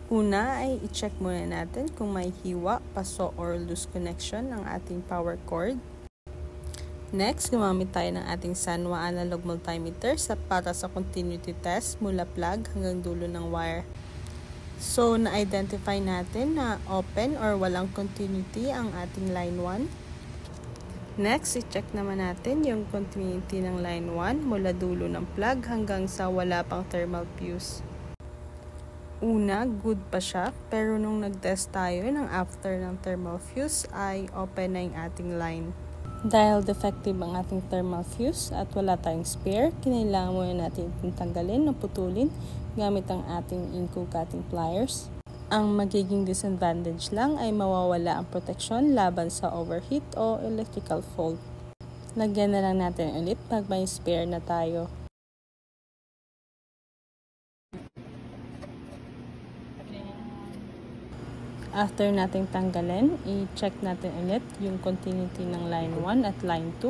Una ay i-check muna natin kung may hiwa, paso, or loose connection ang ating power cord. Next, gumamit tayo ng ating Sanwa analog multimeter para sa continuity test mula plug hanggang dulo ng wire. So, na-identify natin na open or walang continuity ang ating line 1. Next, i-check naman natin yung continuity ng line 1 mula dulo ng plug hanggang sa wala pang thermal fuse. Una, good pa siya, pero nung nag-test tayo ng after ng thermal fuse ay open na yung ating line. Dahil defective ang ating thermal fuse at wala tayong spare, kinailangan muna natin itong tanggalin o putulin gamit ang ating Inco cutting pliers. Ang magiging disadvantage lang ay mawawala ang proteksyon laban sa overheat o electrical fault. Lagyan na lang natin ulit pag may spare na tayo. After nating tanggalin, i-check natin ulit yung continuity ng line 1 at line 2.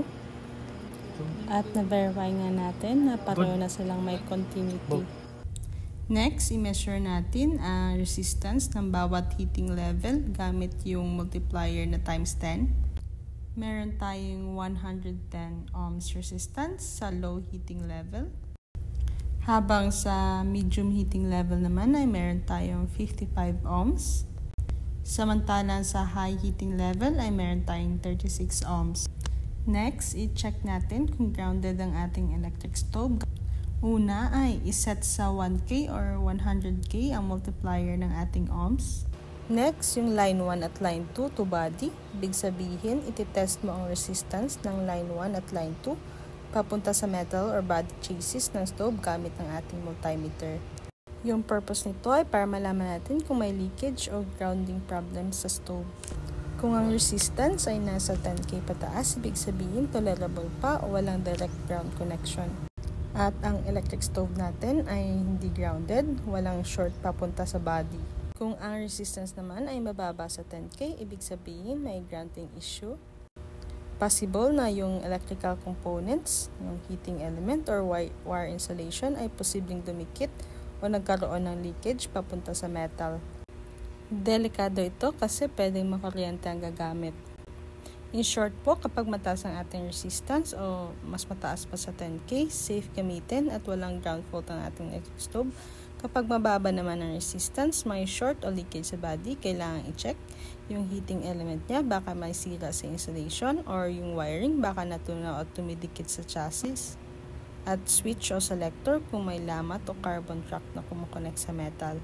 At na-verify nga natin na pareho na silang may continuity. Next, i-measure natin ang resistance ng bawat heating level gamit yung multiplier na times 10. Meron tayong 110 ohms resistance sa low heating level. Habang sa medium heating level naman ay meron tayong 55 ohms. Samantalang sa high heating level ay meron tayong 36 ohms. Next, i-check natin kung grounded ang ating electric stove. Una ay iset sa 1K or 100K ang multiplier ng ating ohms. Next, yung line 1 at line 2 to body. Ibig sabihin, ititest mo ang resistance ng line 1 at line 2 papunta sa metal or body chassis ng stove gamit ng ating multimeter. Yung purpose nito ay para malaman natin kung may leakage o grounding problem sa stove. Kung ang resistance ay nasa 10K pataas, ibig sabihin tolerable pa o walang direct ground connection. At ang electric stove natin ay hindi grounded, walang short papunta sa body. Kung ang resistance naman ay mababa sa 10K, ibig sabihin may grounding issue. Possible na yung electrical components, yung heating element or wire insulation ay posibleng dumikit o nagkaroon ng leakage papunta sa metal. Delikado ito kasi pwedeng makuryente ang gagamit. In short po, kapag mataas ang ating resistance o mas mataas pa sa 10K, safe gamitin at walang ground fault ang ating electric stove. Kapag mababa naman ang resistance, may short o leakage sa body, kailangan i-check yung heating element niya, baka may sira sa insulation or yung wiring, baka natunaw at tumidikit sa chassis. At switch o selector kung may lamat o carbon track na kumukonect sa metal.